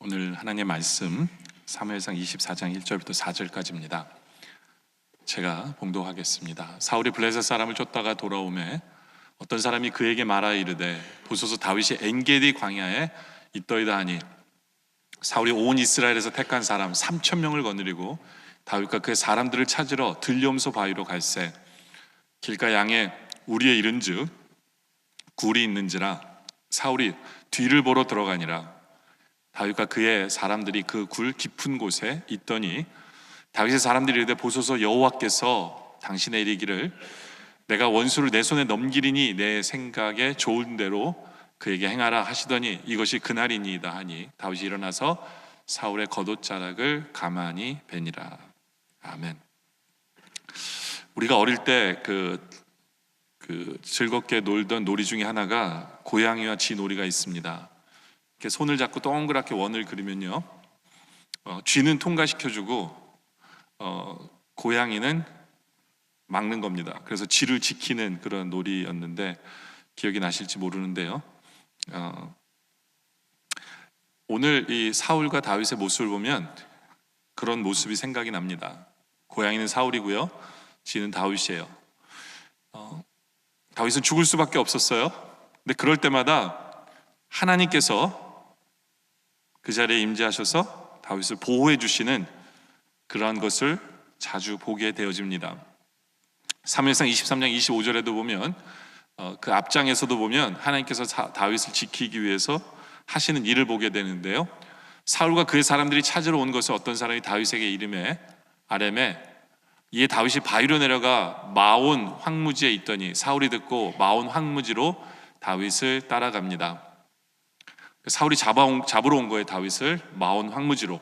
오늘 하나님의 말씀 사무엘상 24장 1절부터 4절까지입니다. 제가 봉독하겠습니다. 사울이 블레셋 사람을 쫓다가 돌아오매 어떤 사람이 그에게 말하여 이르되 보소서 다윗이 엔게디 광야에 있더이다 하니 사울이 온 이스라엘에서 택한 사람 3,000명을 거느리고 다윗과 그의 사람들을 찾으러 들려오면서 바위로 갈새 길가 양에 우리에 이른즉 굴이 있는지라 사울이 뒤를 보러 들어가니라. 다윗과 그의 사람들이 그 굴 깊은 곳에 있더니 다윗의 사람들이 이르되 보소서 여호와께서 당신의 이르기를 내가 원수를 내 손에 넘기리니 내 생각에 좋은 대로 그에게 행하라 하시더니 이것이 그날이니이다 하니 다윗이 일어나서 사울의 겉옷자락을 가만히 베니라. 아멘. 우리가 어릴 때 즐겁게 놀던 놀이 중에 하나가 고양이와 쥐놀이가 있습니다. 이렇게 손을 잡고 동그랗게 원을 그리면요, 쥐는 통과시켜주고 고양이는 막는 겁니다. 그래서 쥐를 지키는 그런 놀이였는데 기억이 나실지 모르는데요. 오늘 이 사울과 다윗의 모습을 보면 그런 모습이 생각이 납니다. 고양이는 사울이고요, 쥐는 다윗이에요. 다윗은 죽을 수밖에 없었어요. 근데 그럴 때마다 하나님께서 그 자리에 임재하셔서 다윗을 보호해 주시는 그러한 것을 자주 보게 되어집니다. 사무엘상 23장 25절에도 보면 그 앞장에서도 보면 하나님께서 다윗을 지키기 위해서 하시는 일을 보게 되는데요, 사울과 그의 사람들이 찾으러 온 것을 어떤 사람이 다윗에게 이름해 아렘에 이에 다윗이 바위로 내려가 마온 황무지에 있더니 사울이 듣고 마온 황무지로 다윗을 따라갑니다. 사울이 잡으러 온 거예요, 다윗을 마온 황무지로.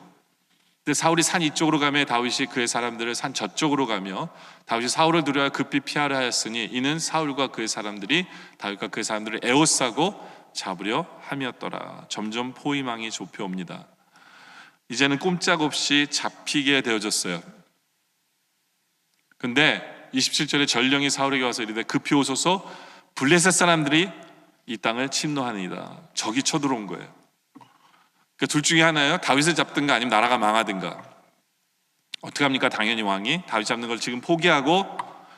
근데 사울이 산 이쪽으로 가며 다윗이 그의 사람들을 산 저쪽으로 가며 다윗이 사울을 두려워 급히 피하려 하였으니 이는 사울과 그의 사람들이 다윗과 그의 사람들을 에워싸고 잡으려 함이었더라. 점점 포위망이 좁혀옵니다. 이제는 꼼짝없이 잡히게 되어졌어요. 근데 27절에 전령이 사울에게 와서 이르되 급히 오소서 블레셋 사람들이 이 땅을 침노하니이다. 적이 쳐들어온 거예요. 그러니까 둘 중에 하나예요. 다윗을 잡든가 아니면 나라가 망하든가. 어떻게 합니까? 당연히 왕이 다윗 잡는 걸 지금 포기하고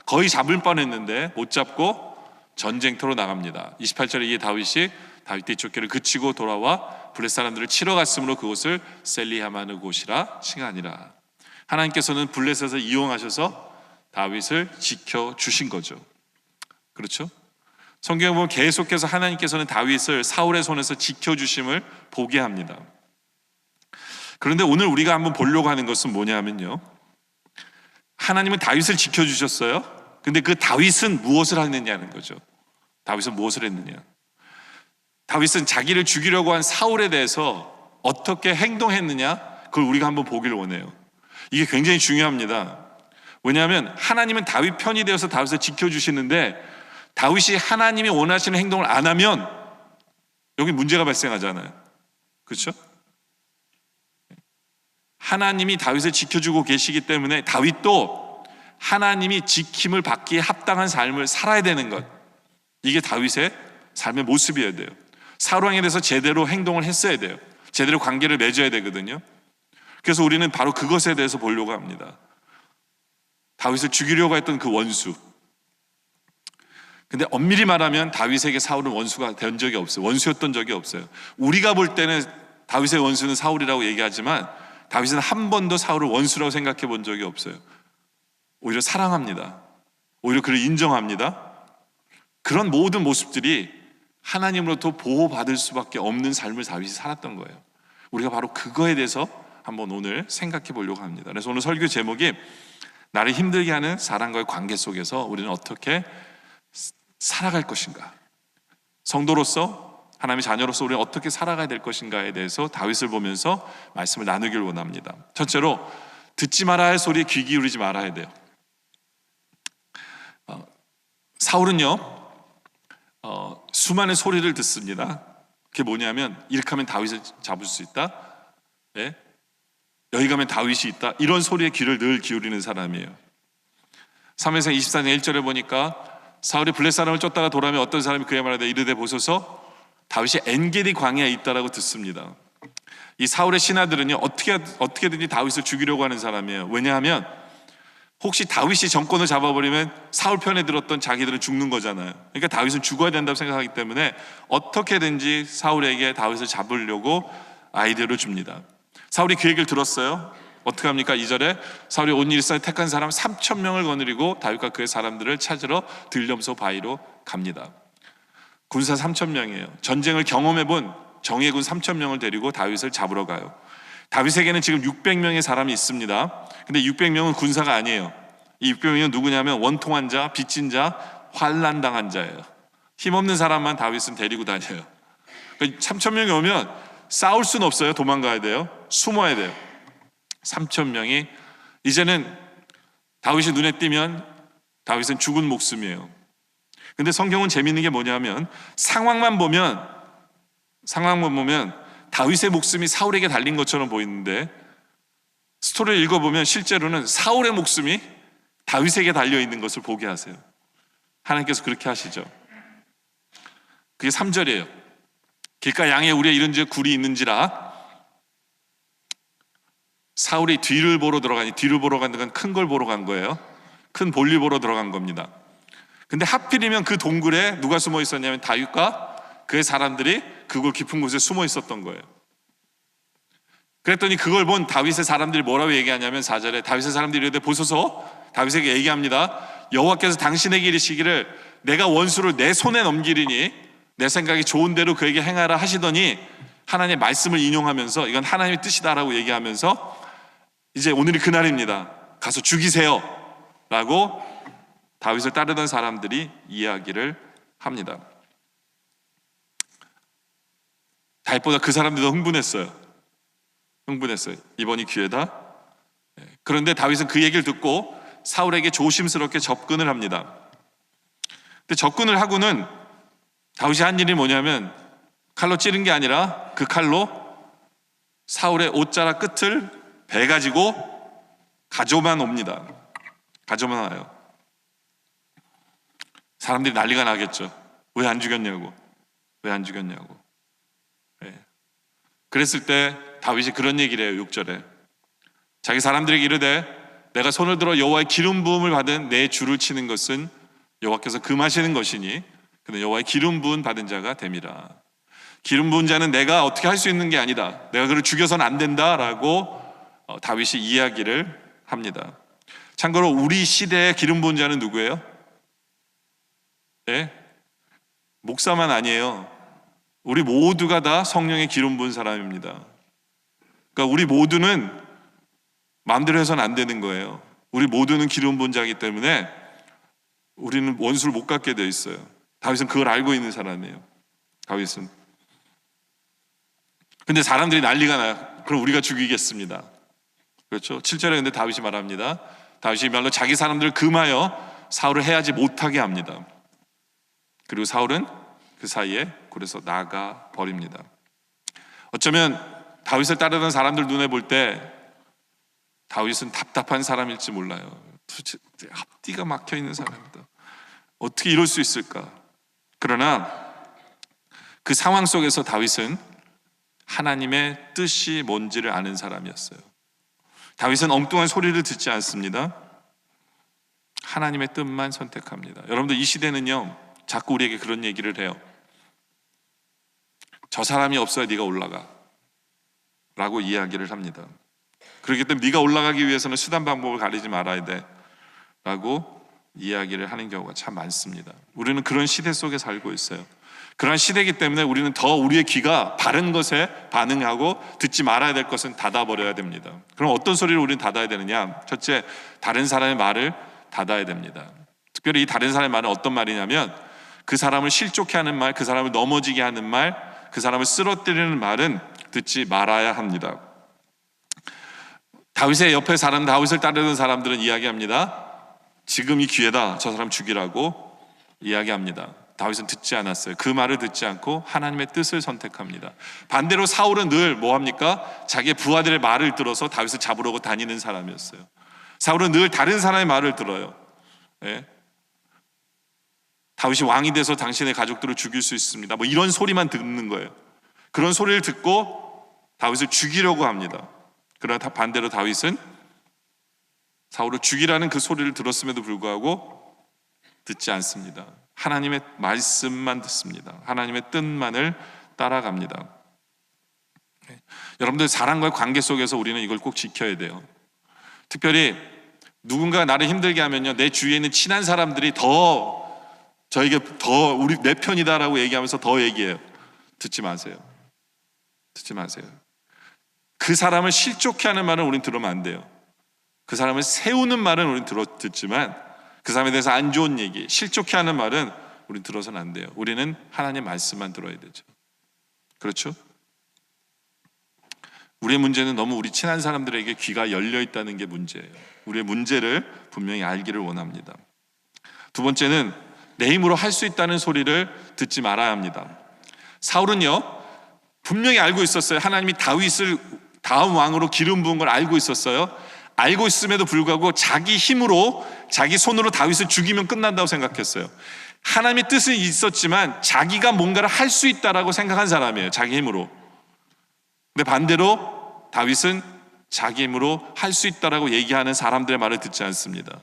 거의 잡을 뻔했는데 못 잡고 전쟁터로 나갑니다. 28절에 이에 다윗이 다윗 뒤쫓기를 그치고 돌아와 블레셋 사람들을 치러 갔으므로 그곳을 셀리하마느 곳이라 칭하니라. 하나님께서는 블레셋을 이용하셔서 다윗을 지켜주신 거죠. 그렇죠? 성경에 보면 계속해서 하나님께서는 다윗을 사울의 손에서 지켜주심을 보게 합니다. 그런데 오늘 우리가 한번 보려고 하는 것은 뭐냐면요, 하나님은 다윗을 지켜주셨어요. 근데 그 다윗은 무엇을 했느냐는 거죠. 다윗은 무엇을 했느냐. 다윗은 자기를 죽이려고 한 사울에 대해서 어떻게 행동했느냐, 그걸 우리가 한번 보기를 원해요. 이게 굉장히 중요합니다. 왜냐하면 하나님은 다윗 편이 되어서 다윗을 지켜주시는데 다윗이 하나님이 원하시는 행동을 안 하면 여기 문제가 발생하잖아요. 그렇죠? 하나님이 다윗을 지켜주고 계시기 때문에 다윗도 하나님이 지킴을 받기에 합당한 삶을 살아야 되는 것, 이게 다윗의 삶의 모습이어야 돼요. 사울 왕에 대해서 제대로 행동을 했어야 돼요. 제대로 관계를 맺어야 되거든요. 그래서 우리는 바로 그것에 대해서 보려고 합니다. 다윗을 죽이려고 했던 그 원수. 근데 엄밀히 말하면 다윗에게 사울은 원수가 된 적이 없어요. 원수였던 적이 없어요. 우리가 볼 때는 다윗의 원수는 사울이라고 얘기하지만 다윗은 한 번도 사울을 원수라고 생각해 본 적이 없어요. 오히려 사랑합니다. 오히려 그를 인정합니다. 그런 모든 모습들이 하나님으로부터 보호받을 수밖에 없는 삶을 다윗이 살았던 거예요. 우리가 바로 그거에 대해서 한번 오늘 생각해 보려고 합니다. 그래서 오늘 설교 제목이 나를 힘들게 하는 사람과의 관계 속에서 우리는 어떻게 살아갈 것인가, 성도로서 하나님의 자녀로서 우리는 어떻게 살아가야 될 것인가에 대해서 다윗을 보면서 말씀을 나누길 원합니다. 첫째로 듣지 말아야 할 소리에 귀 기울이지 말아야 돼요. 사울은요 수많은 소리를 듣습니다. 그게 뭐냐면 이렇게 하면 다윗을 잡을 수 있다, 네? 여기 가면 다윗이 있다, 이런 소리에 귀를 늘 기울이는 사람이에요. 사무엘상 24장 1절에 보니까 사울이 블레셋 사람을 쫓다가 돌아오며 어떤 사람이 그에 말하되 이르되 보소서 다윗이 엔게디 광야에 있다라고 듣습니다. 이 사울의 신하들은요, 어떻게든지 다윗을 죽이려고 하는 사람이에요. 왜냐하면 혹시 다윗이 정권을 잡아버리면 사울 편에 들었던 자기들은 죽는 거잖아요. 그러니까 다윗은 죽어야 된다고 생각하기 때문에 어떻게든지 사울에게 다윗을 잡으려고 아이디어를 줍니다. 사울이 그 얘기를 들었어요. 어떻게 합니까? 2절에 사울이 온 일사에 택한 사람 3,000명을 거느리고 다윗과 그의 사람들을 찾으러 들렴소 바위로 갑니다. 군사 3,000명이에요. 전쟁을 경험해본 정예군 3,000명을 데리고 다윗을 잡으러 가요. 다윗에게는 지금 600명의 사람이 있습니다. 근데 600명은 군사가 아니에요. 이 600명은 누구냐면 원통한 자, 빚진 자, 환난당한 자예요. 힘없는 사람만 다윗은 데리고 다녀요. 그러니까 3,000명이 오면 싸울 수는 없어요. 도망가야 돼요. 숨어야 돼요. 3,000명이 이제는 다윗이 눈에 띄면 다윗은 죽은 목숨이에요. 근데 성경은 재미있는 게 뭐냐면 상황만 보면 다윗의 목숨이 사울에게 달린 것처럼 보이는데 스토리를 읽어보면 실제로는 사울의 목숨이 다윗에게 달려있는 것을 보게 하세요. 하나님께서 그렇게 하시죠. 그게 3절이에요. 길가 양에 우리의 이른즉 굴이 있는지라. 사울이 뒤를 보러 들어가니, 뒤를 보러 가는 건 큰 걸 보러 간 거예요. 큰 볼일 보러 들어간 겁니다. 근데 하필이면 그 동굴에 누가 숨어 있었냐면 다윗과 그의 사람들이 그곳 깊은 곳에 숨어 있었던 거예요. 그랬더니 그걸 본 다윗의 사람들이 뭐라고 얘기하냐면 4절에 다윗의 사람들이 이르되 보소서, 다윗에게 얘기합니다. 여호와께서 당신에게 이르시기를 내가 원수를 내 손에 넘기리니 내 생각이 좋은 대로 그에게 행하라 하시더니 하나님의 말씀을 인용하면서 이건 하나님의 뜻이다라고 얘기하면서 이제 오늘이 그날입니다. 가서 죽이세요 라고 다윗을 따르던 사람들이 이야기를 합니다. 다윗보다 그 사람들도 흥분했어요. 이번이 기회다. 그런데 다윗은 그 얘기를 듣고 사울에게 조심스럽게 접근을 합니다. 근데 접근을 하고는 다윗이 한 일이 뭐냐면 칼로 찌른 게 아니라 그 칼로 사울의 옷자락 끝을 베 가지고 가져만 옵니다. 가져만 와요. 사람들이 난리가 나겠죠. 왜 안 죽였냐고. 그랬을 때 다윗이 그런 얘기를 해요. 6절에 자기 사람들에게 이르되 내가 손을 들어 여호와의 기름 부음을 받은 내 주를 치는 것은 여호와께서 금하시는 것이니 그는 여호와의 기름 부음 받은 자가 됨이라. 기름 부은 자는 내가 어떻게 할 수 있는 게 아니다. 내가 그를 죽여서는 안 된다라고 다윗이 이야기를 합니다. 참고로 우리 시대의 기름 부은 자는 누구예요? 네? 목사만 아니에요. 우리 모두가 다 성령의 기름 부은 사람입니다. 그러니까 우리 모두는 마음대로 해서는 안 되는 거예요. 우리 모두는 기름 부은 자이기 때문에 우리는 원수를 못 갖게 되어 있어요. 다윗은 그걸 알고 있는 사람이에요. 다윗은. 근데 사람들이 난리가 나요. 그럼 우리가 죽이겠습니다. 그렇죠? 7절에 근데 다윗이 말합니다. 다윗이 말로 자기 사람들을 금하여 사울을 해하지 못하게 합니다. 그리고 사울은 그 사이에 굴에서 나가 버립니다. 어쩌면 다윗을 따르던 사람들 눈에 볼 때 다윗은 답답한 사람일지 몰라요. 도대체 앞뒤가 막혀 있는 사람이다. 어떻게 이럴 수 있을까? 그러나 그 상황 속에서 다윗은 하나님의 뜻이 뭔지를 아는 사람이었어요. 다윗은 엉뚱한 소리를 듣지 않습니다. 하나님의 뜻만 선택합니다. 여러분들 이 시대는요 자꾸 우리에게 그런 얘기를 해요. 저 사람이 없어야 네가 올라가 라고 이야기를 합니다. 그렇기 때문에 네가 올라가기 위해서는 수단 방법을 가리지 말아야 돼 라고 이야기를 하는 경우가 참 많습니다. 우리는 그런 시대 속에 살고 있어요. 그런 시대이기 때문에 우리는 더 우리의 귀가 바른 것에 반응하고 듣지 말아야 될 것은 닫아버려야 됩니다. 그럼 어떤 소리를 우리는 닫아야 되느냐? 첫째, 다른 사람의 말을 닫아야 됩니다. 특별히 이 다른 사람의 말은 어떤 말이냐면 그 사람을 실족해 하는 말, 그 사람을 넘어지게 하는 말, 그 사람을 쓰러뜨리는 말은 듣지 말아야 합니다. 다윗의 옆에 다윗을 따르는 사람들은 이야기합니다. 지금이 기회다. 저 사람 죽이라고 이야기합니다. 다윗은 듣지 않았어요. 그 말을 듣지 않고 하나님의 뜻을 선택합니다. 반대로 사울은 늘 뭐합니까? 자기의 부하들의 말을 들어서 다윗을 잡으려고 다니는 사람이었어요. 사울은 늘 다른 사람의 말을 들어요. 예? 다윗이 왕이 돼서 당신의 가족들을 죽일 수 있습니다. 뭐 이런 소리만 듣는 거예요. 그런 소리를 듣고 다윗을 죽이려고 합니다. 그러나 반대로 다윗은 사울을 죽이라는 그 소리를 들었음에도 불구하고 듣지 않습니다. 하나님의 말씀만 듣습니다. 하나님의 뜻만을 따라갑니다. 여러분들, 사랑과의 관계 속에서 우리는 이걸 꼭 지켜야 돼요. 특별히 누군가 나를 힘들게 하면요, 내 주위에 있는 친한 사람들이 저에게 우리 내 편이다라고 얘기하면서 더 얘기해요. 듣지 마세요. 듣지 마세요. 그 사람을 실족해 하는 말은 우린 들으면 안 돼요. 그 사람을 세우는 말은 우린 듣지만 그 사람에 대해서 안 좋은 얘기, 실족해 하는 말은 우린 들어서는 안 돼요. 우리는 하나님 말씀만 들어야 되죠. 그렇죠? 우리의 문제는 너무 우리 친한 사람들에게 귀가 열려 있다는 게 문제예요. 우리의 문제를 분명히 알기를 원합니다. 두 번째는 내 힘으로 할 수 있다는 소리를 듣지 말아야 합니다. 사울은요, 분명히 알고 있었어요. 하나님이 다윗을 다음 왕으로 기름 부은 걸 알고 있었어요. 알고 있음에도 불구하고 자기 힘으로, 자기 손으로 다윗을 죽이면 끝난다고 생각했어요. 하나님의 뜻은 있었지만 자기가 뭔가를 할 수 있다라고 생각한 사람이에요. 자기 힘으로. 근데 반대로 다윗은 자기 힘으로 할 수 있다라고 얘기하는 사람들의 말을 듣지 않습니다.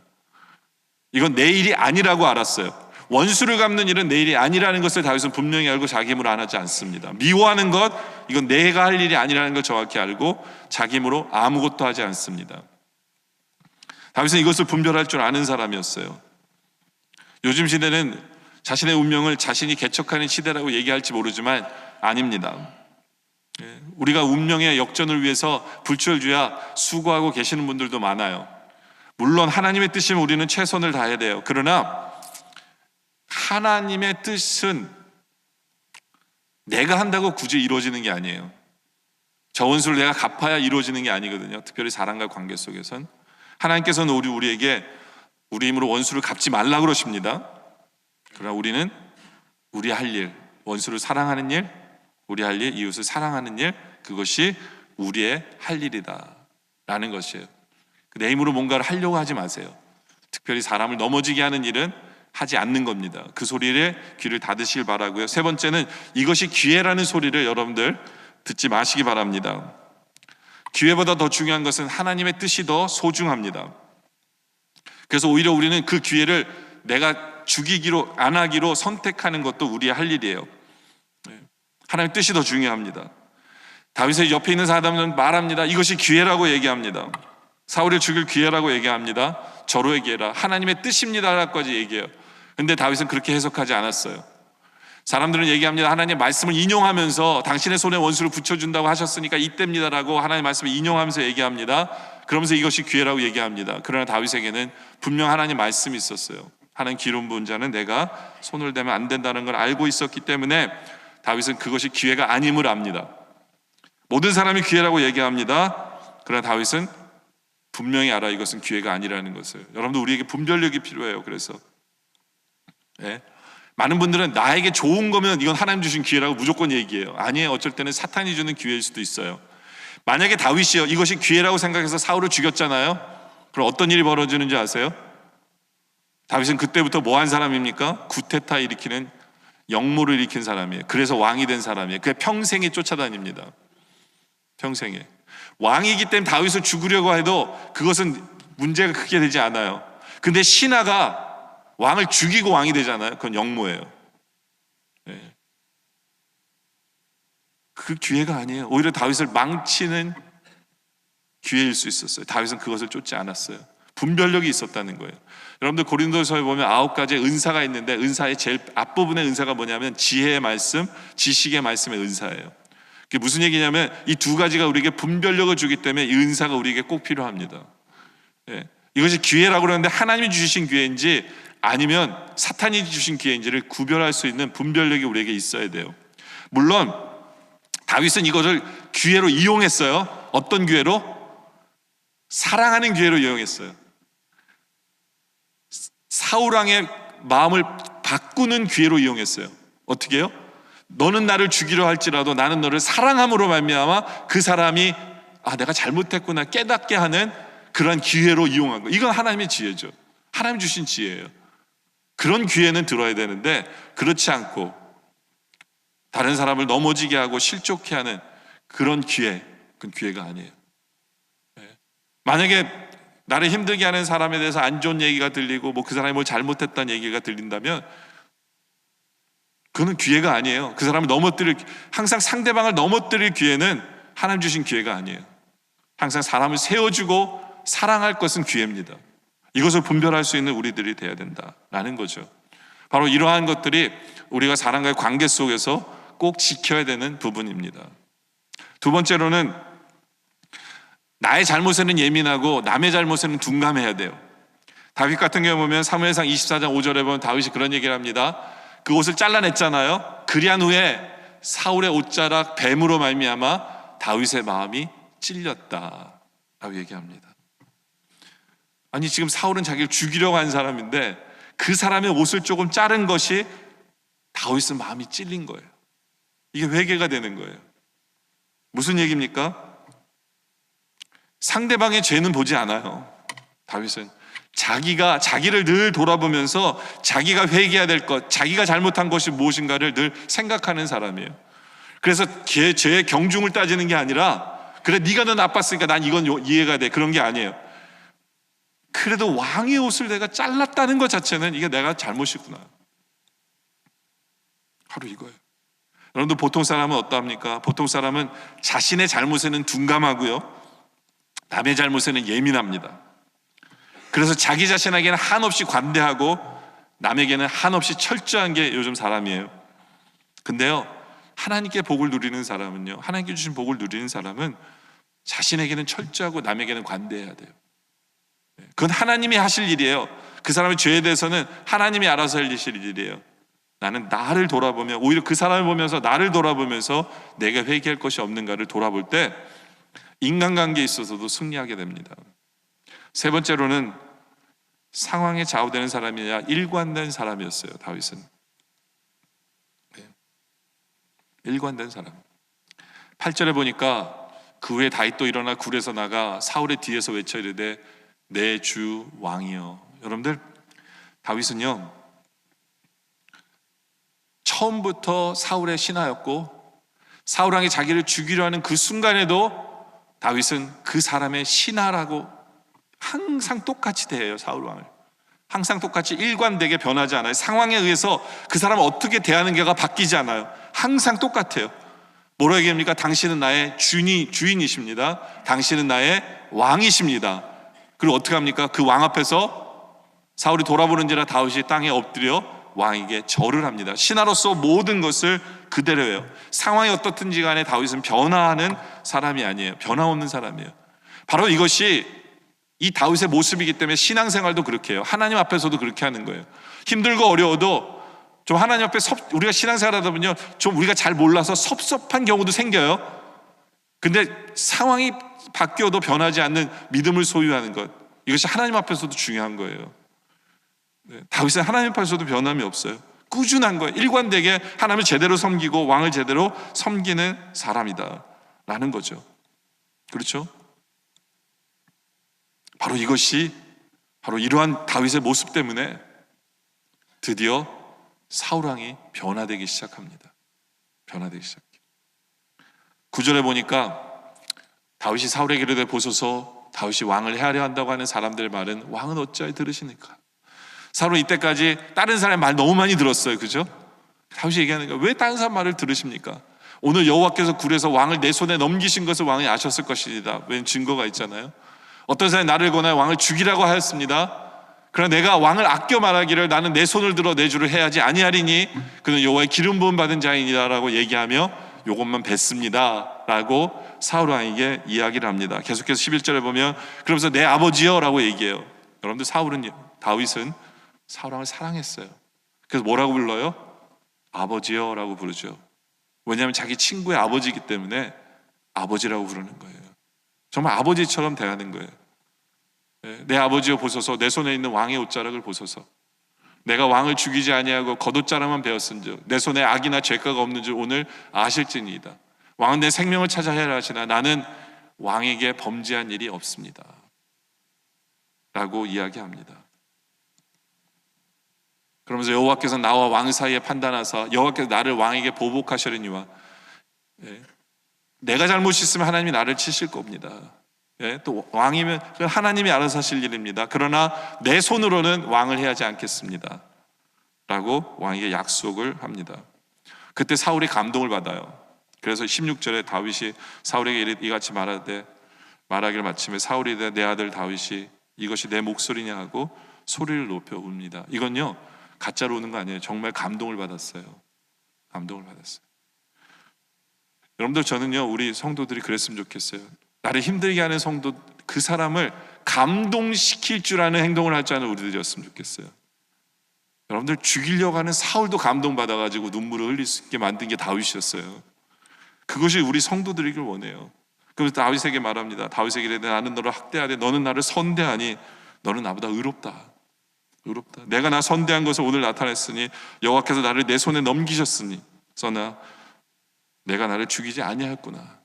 이건 내 일이 아니라고 알았어요. 원수를 갚는 일은 내 일이 아니라는 것을 다윗은 분명히 알고 자기 힘으로 안 하지 않습니다. 미워하는 것, 이건 내가 할 일이 아니라는 걸 정확히 알고 자기 힘으로 아무것도 하지 않습니다. 다윗은 이것을 분별할 줄 아는 사람이었어요. 요즘 시대는 자신의 운명을 자신이 개척하는 시대라고 얘기할지 모르지만 아닙니다. 우리가 운명의 역전을 위해서 불철주야 수고하고 계시는 분들도 많아요. 물론 하나님의 뜻이면 우리는 최선을 다해야 돼요. 그러나 하나님의 뜻은 내가 한다고 굳이 이루어지는 게 아니에요. 저 원수를 내가 갚아야 이루어지는 게 아니거든요. 특별히 사랑과 관계 속에선 하나님께서는 우리에게 우리 힘으로 원수를 갚지 말라 그러십니다. 그러나 우리는 우리 할 일, 원수를 사랑하는 일, 우리 할 일, 이웃을 사랑하는 일, 그것이 우리의 할 일이다 라는 것이에요. 내 힘으로 뭔가를 하려고 하지 마세요. 특별히 사람을 넘어지게 하는 일은 하지 않는 겁니다. 그 소리에 귀를 닫으시길 바라고요. 세 번째는 이것이 기회라는 소리를 여러분들 듣지 마시기 바랍니다. 기회보다 더 중요한 것은 하나님의 뜻이 더 소중합니다. 그래서 오히려 우리는 그 기회를 내가 죽이기로 안 하기로 선택하는 것도 우리의 할 일이에요. 하나님의 뜻이 더 중요합니다. 다윗의 옆에 있는 사람은 말합니다. 이것이 기회라고 얘기합니다. 사울을 죽일 기회라고 얘기합니다. 저로 얘기해라. 하나님의 뜻입니다라고까지 얘기해요. 근데 다윗은 그렇게 해석하지 않았어요. 사람들은 얘기합니다. 하나님의 말씀을 인용하면서 당신의 손에 원수를 붙여준다고 하셨으니까 이때입니다라고 하나님의 말씀을 인용하면서 얘기합니다. 그러면서 이것이 기회라고 얘기합니다. 그러나 다윗에게는 분명 하나님의 말씀이 있었어요. 하나님 기름 부은 자는 내가 손을 대면 안 된다는 걸 알고 있었기 때문에 다윗은 그것이 기회가 아님을 압니다. 모든 사람이 기회라고 얘기합니다. 그러나 다윗은 분명히 알아 이것은 기회가 아니라는 것을. 여러분들, 우리에게 분별력이 필요해요. 그래서 많은 분들은 나에게 좋은 거면 이건 하나님 주신 기회라고 무조건 얘기해요. 아니에요. 어쩔 때는 사탄이 주는 기회일 수도 있어요. 만약에 다윗이요, 이것이 기회라고 생각해서 사울을 죽였잖아요. 그럼 어떤 일이 벌어지는지 아세요? 다윗은 그때부터 뭐 한 사람입니까? 구테타 일으키는, 역모를 일으킨 사람이에요. 그래서 왕이 된 사람이에요. 그게 평생에 쫓아다닙니다. 평생에. 왕이기 때문에 다윗을 죽으려고 해도 그것은 문제가 크게 되지 않아요. 근데 신하가 왕을 죽이고 왕이 되잖아요. 그건 역모예요. 그 기회가 아니에요. 오히려 다윗을 망치는 기회일 수 있었어요. 다윗은 그것을 쫓지 않았어요. 분별력이 있었다는 거예요. 여러분들, 고린도서에 보면 9가지의 은사가 있는데 은사의 제일 앞부분의 은사가 뭐냐면 지혜의 말씀, 지식의 말씀의 은사예요. 그게 무슨 얘기냐면 이 두 가지가 우리에게 분별력을 주기 때문에 이 은사가 우리에게 꼭 필요합니다. 이것이 기회라고 그러는데 하나님이 주신 기회인지 아니면 사탄이 주신 기회인지를 구별할 수 있는 분별력이 우리에게 있어야 돼요. 물론 다윗은 이것을 기회로 이용했어요. 어떤 기회로? 사랑하는 기회로 이용했어요. 사울왕의 마음을 바꾸는 기회로 이용했어요. 어떻게 해요? 너는 나를 죽이려 할지라도 나는 너를 사랑함으로 말미암아 그 사람이 내가 잘못했구나 깨닫게 하는 그런 기회로 이용한 거예요. 이건 하나님의 지혜죠. 하나님 주신 지혜예요. 그런 기회는 들어야 되는데 그렇지 않고 다른 사람을 넘어지게 하고 실족해 하는 그런 기회, 그건 기회가 아니에요. 예. 만약에 나를 힘들게 하는 사람에 대해서 안 좋은 얘기가 들리고 뭐 그 사람이 뭘 잘못했다는 얘기가 들린다면 그거는 기회가 아니에요. 그 사람을 항상 상대방을 넘어뜨릴 기회는 하나님 주신 기회가 아니에요. 항상 사람을 세워주고 사랑할 것은 기회입니다. 이것을 분별할 수 있는 우리들이 돼야 된다라는 거죠. 바로 이러한 것들이 우리가 사람과의 관계 속에서 꼭 지켜야 되는 부분입니다. 두 번째로는 나의 잘못에는 예민하고 남의 잘못에는 둔감해야 돼요. 다윗 같은 경우 보면 사무엘상 24장 5절에 보면 다윗이 그런 얘기를 합니다. 그 옷을 잘라냈잖아요. 그리한 후에 사울의 옷자락 뱀으로 말미암아 다윗의 마음이 찔렸다 라고 얘기합니다. 아니 지금 사울은 자기를 죽이려고 한 사람인데 그 사람의 옷을 조금 자른 것이 다윗의 마음이 찔린 거예요. 이게 회개가 되는 거예요. 무슨 얘기입니까? 상대방의 죄는 보지 않아요. 다윗은 자기를 늘 돌아보면서 자기가 회개해야 될 것, 자기가 잘못한 것이 무엇인가를 늘 생각하는 사람이에요. 그래서 죄의 경중을 따지는 게 아니라 그래 네가 너 나빴으니까 난 이건 이해가 돼, 그런 게 아니에요. 그래도 왕의 옷을 내가 잘랐다는 것 자체는 이게 내가 잘못이구나. 바로 이거예요. 여러분들 보통 사람은 어떠합니까? 보통 사람은 자신의 잘못에는 둔감하고요, 남의 잘못에는 예민합니다. 그래서 자기 자신에게는 한없이 관대하고 남에게는 한없이 철저한 게 요즘 사람이에요. 근데요, 하나님께 복을 누리는 사람은요, 하나님께 주신 복을 누리는 사람은 자신에게는 철저하고 남에게는 관대해야 돼요. 그건 하나님이 하실 일이에요. 그 사람의 죄에 대해서는 하나님이 알아서 하실 일이에요. 나는 나를 돌아보며, 오히려 그 사람을 보면서 나를 돌아보면서 내가 회개할 것이 없는가를 돌아볼 때 인간관계에 있어서도 승리하게 됩니다. 세 번째로는 상황에 좌우되는 사람이 아니라 일관된 사람이었어요. 다윗은 일관된 사람. 8절에 보니까 그 후에 다윗도 일어나 굴에서 나가 사울의 뒤에서 외쳐 이르되 내 주 왕이여. 여러분들, 다윗은요 처음부터 사울의 신하였고 사울 왕이 자기를 죽이려 하는 그 순간에도 다윗은 그 사람의 신하라고 항상 똑같이 대해요. 사울 왕을 항상 똑같이 일관되게 변하지 않아요. 상황에 의해서 그 사람을 어떻게 대하는 게가 바뀌지 않아요. 항상 똑같아요. 뭐라고 얘기합니까? 당신은 나의 주인이십니다. 당신은 나의 왕이십니다. 그리고 어떻게 합니까? 그 왕 앞에서 사울이 돌아보는지라 다윗이 땅에 엎드려 왕에게 절을 합니다. 신하로서 모든 것을 그대로 해요. 상황이 어떻든지 간에 다윗은 변화하는 사람이 아니에요. 변화없는 사람이에요. 바로 이것이 이 다윗의 모습이기 때문에 신앙생활도 그렇게 해요. 하나님 앞에서도 그렇게 하는 거예요. 힘들고 어려워도 좀 하나님 앞에 우리가 신앙생활 하다 보면 좀 우리가 잘 몰라서 섭섭한 경우도 생겨요. 근데 상황이 바뀌어도 변하지 않는 믿음을 소유하는 것, 이것이 하나님 앞에서도 중요한 거예요. 다윗은 하나님 앞에서도 변함이 없어요. 꾸준한 거예요. 일관되게 하나님을 제대로 섬기고 왕을 제대로 섬기는 사람이다 라는 거죠. 그렇죠? 바로 이것이 바로 이러한 다윗의 모습 때문에 드디어 사울 왕이 변화되기 시작합니다. 변화되기 시작해요. 9절에 보니까 다윗이 사울에게 이르되 보소서 다윗이 왕을 해하려 한다고 하는 사람들의 말은 왕은 어찌하여 들으시니까. 사울은 이때까지 다른 사람의 말 너무 많이 들었어요. 그죠? 다윗이 얘기하는 거예요. 왜 다른 사람 말을 들으십니까? 오늘 여호와께서 굴에서 왕을 내 손에 넘기신 것을 왕이 아셨을 것이다. 왜 증거가 있잖아요. 어떤 사람이 나를 권하여 왕을 죽이라고 하였습니다. 그러나 내가 왕을 아껴 말하기를 나는 내 손을 들어 내 주를 해야지 아니하리니 그는 여호와의 기름 부음 받은 자이니라 라고 얘기하며 요것만 뱉습니다 라고 사울 왕에게 이야기를 합니다. 계속해서 11절에 보면 그러면서 내 아버지여 라고 얘기해요. 여러분들, 다윗은 사울 왕을 사랑했어요. 그래서 뭐라고 불러요? 아버지여 라고 부르죠. 왜냐하면 자기 친구의 아버지이기 때문에 아버지라고 부르는 거예요. 정말 아버지처럼 대하는 거예요. 내 아버지여 보소서 내 손에 있는 왕의 옷자락을 보소서. 내가 왕을 죽이지 아니하고 겉옷자락만 베었은즉 내 손에 악이나 죄가가 없는 줄 오늘 아실지니이다. 왕은 내 생명을 찾아 해라 하시나 나는 왕에게 범죄한 일이 없습니다 라고 이야기합니다. 그러면서 여호와께서 나와 왕 사이에 판단하사 여호와께서 나를 왕에게 보복하시려니와 내가 잘못 있으면 하나님이 나를 치실 겁니다. 예? 또 왕이면 하나님이 알아서 하실 일입니다. 그러나 내 손으로는 왕을 해야 하지 않겠습니다 라고 왕에게 약속을 합니다. 그때 사울이 감동을 받아요. 그래서 16절에 다윗이 사울에게 이같이 말하기를 마치며 사울이 내 아들 다윗이 이것이 내 목소리냐 하고 소리를 높여 웁니다. 이건요 가짜로 우는 거 아니에요. 정말 감동을 받았어요. 감동을 받았어요. 여러분들, 저는요 우리 성도들이 그랬으면 좋겠어요. 나를 힘들게 하는 성도, 그 사람을 감동시킬 줄 아는 행동을 할 줄 아는 우리들이었으면 좋겠어요. 여러분들, 죽이려고 하는 사울도 감동받아가지고 눈물을 흘릴 수 있게 만든 게 다윗이었어요. 그것이 우리 성도들이길 원해요. 그래서 다윗에게 말합니다. 다윗에게 이르되 나는 너를 학대하되 너는 나를 선대하니 너는 나보다 의롭다. 의롭다. 내가 나 선대한 것을 오늘 나타냈으니 여호와께서 나를 내 손에 넘기셨으니 써나 내가 나를 죽이지 아니하였구나.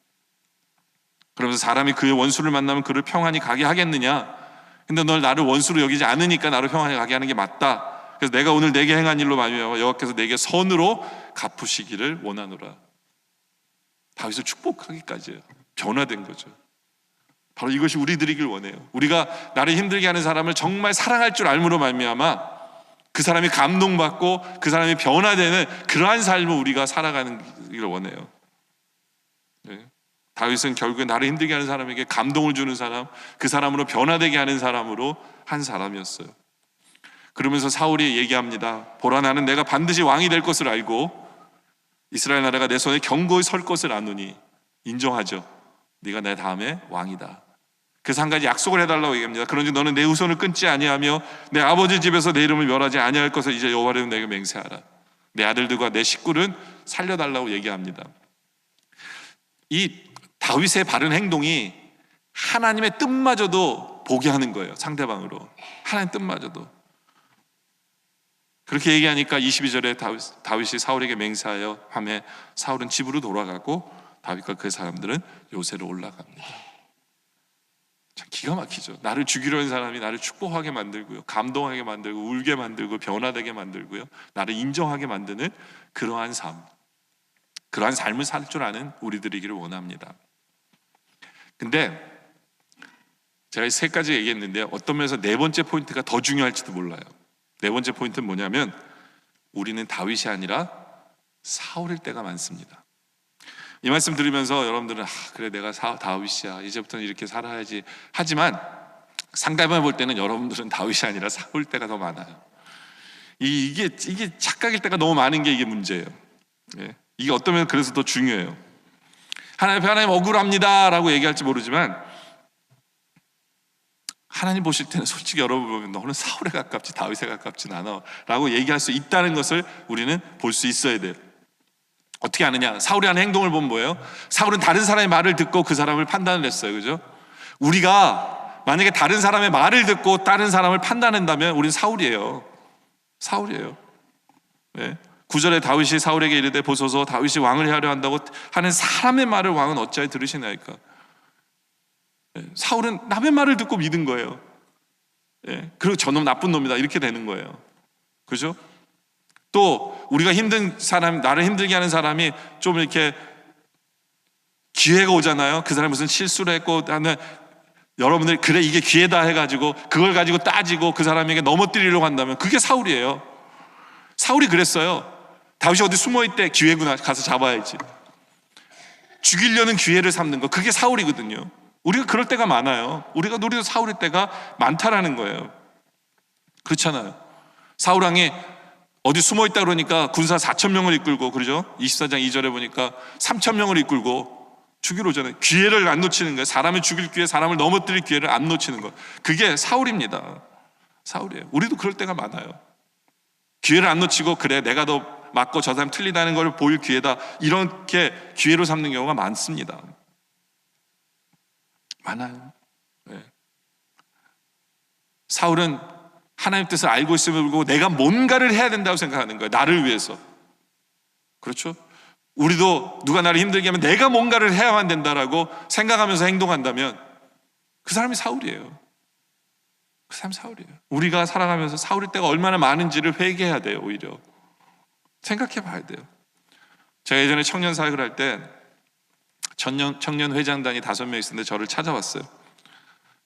그러면서 사람이 그의 원수를 만나면 그를 평안히 가게 하겠느냐? 근데 널 나를 원수로 여기지 않으니까 나를 평안히 가게 하는 게 맞다. 그래서 내가 오늘 내게 행한 일로 말미암아 여호와께서 내게 선으로 갚으시기를 원하노라. 다윗을 축복하기까지예요. 변화된 거죠. 바로 이것이 우리들이길 원해요. 우리가 나를 힘들게 하는 사람을 정말 사랑할 줄 알므로 말미암아 그 사람이 감동받고 그 사람이 변화되는 그러한 삶을 우리가 살아가는 길 원해요. 네. 다윗은 결국에 나를 힘들게 하는 사람에게 감동을 주는 사람, 그 사람으로 변화되게 하는 사람으로 한 사람이었어요. 그러면서 사울이 얘기합니다. 보라, 나는 내가 반드시 왕이 될 것을 알고 이스라엘 나라가 내 손에 견고히 설 것을 아노니. 인정하죠. 네가 내 다음에 왕이다. 그래서 한 가지 약속을 해달라고 얘기합니다. 그런지 너는 내 후손을 끊지 아니하며 내 아버지 집에서 내 이름을 멸하지 아니할 것을 이제 여호와를 내게 맹세하라. 내 아들들과 내 식구는 살려달라고 얘기합니다. 이 다윗의 바른 행동이 하나님의 뜻마저도 보게 하는 거예요. 상대방으로. 하나님 뜻마저도. 그렇게 얘기하니까 22절에 다윗이 사울에게 맹세하여 하매 사울은 집으로 돌아가고 다윗과 그 사람들은 요새로 올라갑니다. 참 기가 막히죠. 나를 죽이려 하는 사람이 나를 축복하게 만들고요, 감동하게 만들고, 울게 만들고, 변화되게 만들고요, 나를 인정하게 만드는 그러한 삶, 그러한 삶을 살 줄 아는 우리들이기를 원합니다. 근데 제가 세 가지 얘기했는데 어떤 면에서 네 번째 포인트가 더 중요할지도 몰라요. 네 번째 포인트는 뭐냐면 우리는 다윗이 아니라 사울일 때가 많습니다. 이 말씀 들으면서 여러분들은 그래 내가 다윗이야, 이제부터는 이렇게 살아야지 하지만 상담해 볼 때는 여러분들은 다윗이 아니라 사울 때가 더 많아요. 이게 착각일 때가 너무 많은 게 이게 문제예요. 예. 이게 어떤 면에서 그래서 더 중요해요. 하나님 억울합니다 라고 얘기할지 모르지만 하나님 보실 때는 솔직히 여러분 보면 너는 사울에 가깝지 다윗에 가깝진 않아 라고 얘기할 수 있다는 것을 우리는 볼 수 있어야 돼요. 어떻게 아느냐? 사울이 하는 행동을 보면 뭐예요? 사울은 다른 사람의 말을 듣고 그 사람을 판단을 했어요. 그죠? 우리가 만약에 다른 사람의 말을 듣고 다른 사람을 판단한다면 우리는 사울이에요. 사울이에요. 네. 9절에 다윗이 사울에게 이르되 보소서 다윗이 왕을 하려 한다고 하는 사람의 말을 왕은 어찌하여 들으시나이까? 네. 사울은 남의 말을 듣고 믿은 거예요. 네. 그리고 저놈 나쁜 놈이다 이렇게 되는 거예요. 그죠? 또 우리가 힘든 사람, 나를 힘들게 하는 사람이 좀 이렇게 기회가 오잖아요. 그 사람이 무슨 실수를 했고 하는, 여러분들이 그래 이게 기회다 해가지고 그걸 가지고 따지고 그 사람에게 넘어뜨리려고 한다면 그게 사울이에요. 사울이 그랬어요. 다윗이 어디 숨어있대, 기회구나 가서 잡아야지. 죽이려는 기회를 삼는 거, 그게 사울이거든요. 우리가 그럴 때가 많아요. 우리도 사울일 때가 많다라는 거예요. 그렇잖아요. 사울왕이 어디 숨어있다 그러니까 군사 4,000명을 이끌고, 그러죠? 24장 2절에 보니까 3,000명을 이끌고 죽이러 오잖아요. 기회를 안 놓치는 거예요. 사람을 죽일 기회, 사람을 넘어뜨릴 기회를 안 놓치는 거, 그게 사울입니다. 사울이에요. 우리도 그럴 때가 많아요. 기회를 안 놓치고 그래 내가 더 맞고 저 사람 틀리다는 걸 보일 기회다, 이렇게 기회로 삼는 경우가 많습니다. 많아요. 네. 사울은 하나님 뜻을 알고 있음을 불구하고 내가 뭔가를 해야 된다고 생각하는 거예요. 나를 위해서. 그렇죠? 우리도 누가 나를 힘들게 하면 내가 뭔가를 해야만 된다라고 생각하면서 행동한다면 그 사람이 사울이에요. 그 사람이 사울이에요. 우리가 살아가면서 사울일 때가 얼마나 많은지를 회개해야 돼요. 오히려 생각해 봐야 돼요. 제가 예전에 청년 사역을 할 때 청년 회장단이 5명 있었는데 저를 찾아왔어요.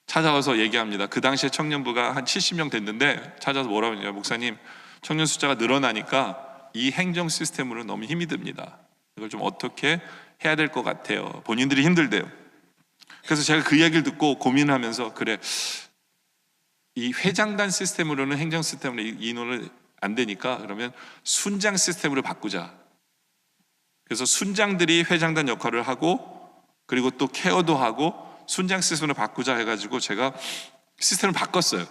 찾아와서 얘기합니다. 그 당시에 청년부가 한 70명 됐는데 찾아서 뭐라고 했냐면, 목사님, 청년 숫자가 늘어나니까 이 행정 시스템으로 너무 힘이 듭니다. 이걸 좀 어떻게 해야 될 것 같아요. 본인들이 힘들대요. 그래서 제가 그 얘기를 듣고 고민하면서, 그래, 이 회장단 시스템으로는 행정 시스템으로 인원을 안 되니까 그러면 순장 시스템으로 바꾸자. 그래서 순장들이 회장단 역할을 하고, 그리고 또 케어도 하고 순장 시스템으로 바꾸자 해가지고 제가 시스템을 바꿨어요.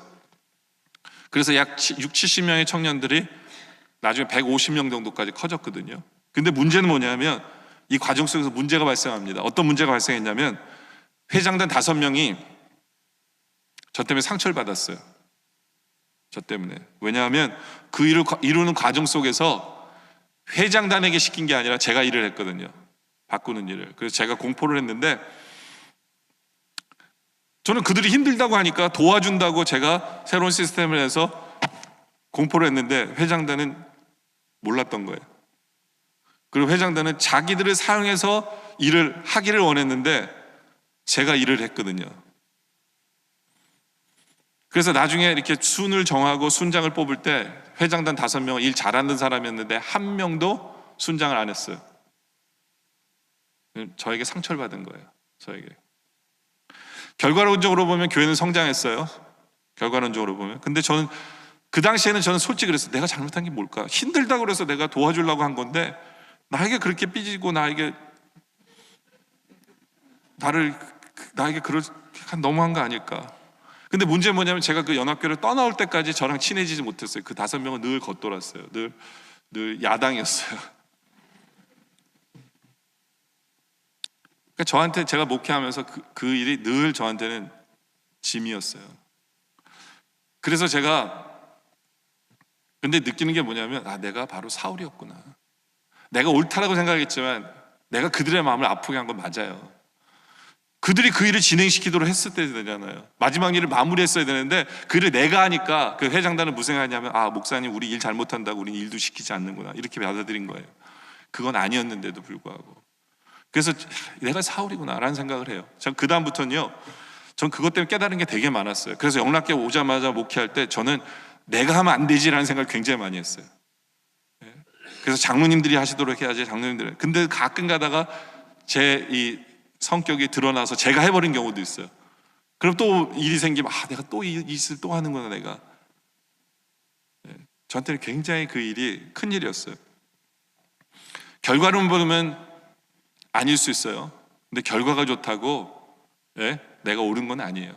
그래서 약 6, 70명의 청년들이 나중에 150명 정도까지 커졌거든요. 근데 문제는 뭐냐면 이 과정 속에서 문제가 발생합니다. 어떤 문제가 발생했냐면, 회장단 5명이 저 때문에 상처를 받았어요. 저 때문에. 왜냐하면 그 일을 이루는 과정 속에서 회장단에게 시킨 게 아니라 제가 일을 했거든요. 바꾸는 일을. 그래서 제가 공포를 했는데, 저는 그들이 힘들다고 하니까 도와준다고 제가 새로운 시스템을 해서 공포를 했는데, 회장단은 몰랐던 거예요. 그리고 회장단은 자기들을 사용해서 일을 하기를 원했는데 제가 일을 했거든요. 그래서 나중에 이렇게 순을 정하고 순장을 뽑을 때 회장단 5명은 일 잘하는 사람이었는데 한 명도 순장을 안 했어요. 저에게 상처를 받은 거예요. 저에게. 결과론적으로 보면 교회는 성장했어요. 결과론적으로 보면. 근데 저는 그 당시에는 저는 솔직히 그랬어요. 내가 잘못한 게 뭘까? 힘들다고 그래서 내가 도와주려고 한 건데 나에게 그렇게 삐지고 나에게 그렇게 너무한 거 아닐까? 근데 문제는 뭐냐면, 제가 그 연합교회를 떠나올 때까지 저랑 친해지지 못했어요. 그 5명은 늘 겉돌았어요. 늘 야당이었어요. 그러니까 저한테, 제가 목회하면서 그 일이 늘 저한테는 짐이었어요. 그래서 제가 근데 느끼는 게 뭐냐면, 내가 바로 사울이었구나. 내가 옳다라고 생각했지만 내가 그들의 마음을 아프게 한 건 맞아요. 그들이 그 일을 진행시키도록 했을 때 되잖아요. 마지막 일을 마무리했어야 되는데 그 일을 내가 하니까 그 회장단은 무슨 생각하냐면, 목사님 우리 일 잘못한다고 우리는 일도 시키지 않는구나, 이렇게 받아들인 거예요. 그건 아니었는데도 불구하고. 그래서 내가 사울이구나 라는 생각을 해요. 전 그 다음부터는요, 전 그것 때문에 깨달은 게 되게 많았어요. 그래서 영락교회 오자마자 목회할 때 저는 내가 하면 안 되지라는 생각을 굉장히 많이 했어요. 그래서 장로님들이 하시도록 해야지, 장로님들은. 근데 가끔 가다가 제 이 성격이 드러나서 제가 해버린 경우도 있어요. 그럼 또 일이 생기면, 내가 또 이 짓을 또 하는구나 내가. 저한테는 굉장히 그 일이 큰 일이었어요. 결과론 보면 아닐 수 있어요. 근데 결과가 좋다고 내가 옳은 건 아니에요.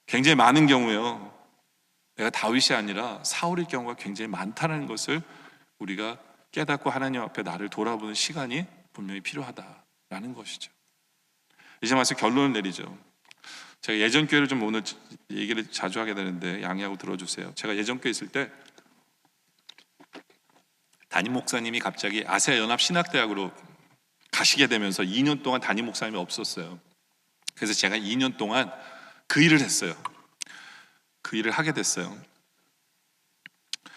굉장히 많은 경우에요, 내가 다윗이 아니라 사울일 경우가 굉장히 많다는 것을 우리가 깨닫고 하나님 앞에 나를 돌아보는 시간이 분명히 필요하다라는 것이죠. 이제 와서 결론을 내리죠. 제가 예전 교회를 좀 오늘 얘기를 자주 하게 되는데 양해하고 들어주세요. 제가 예전 교회 있을 때 담임 목사님이 갑자기 아세아 연합 신학대학으로 가시게 되면서 2년 동안 담임 목사님이 없었어요. 그래서 제가 2년 동안 그 일을 했어요. 그 일을 하게 됐어요.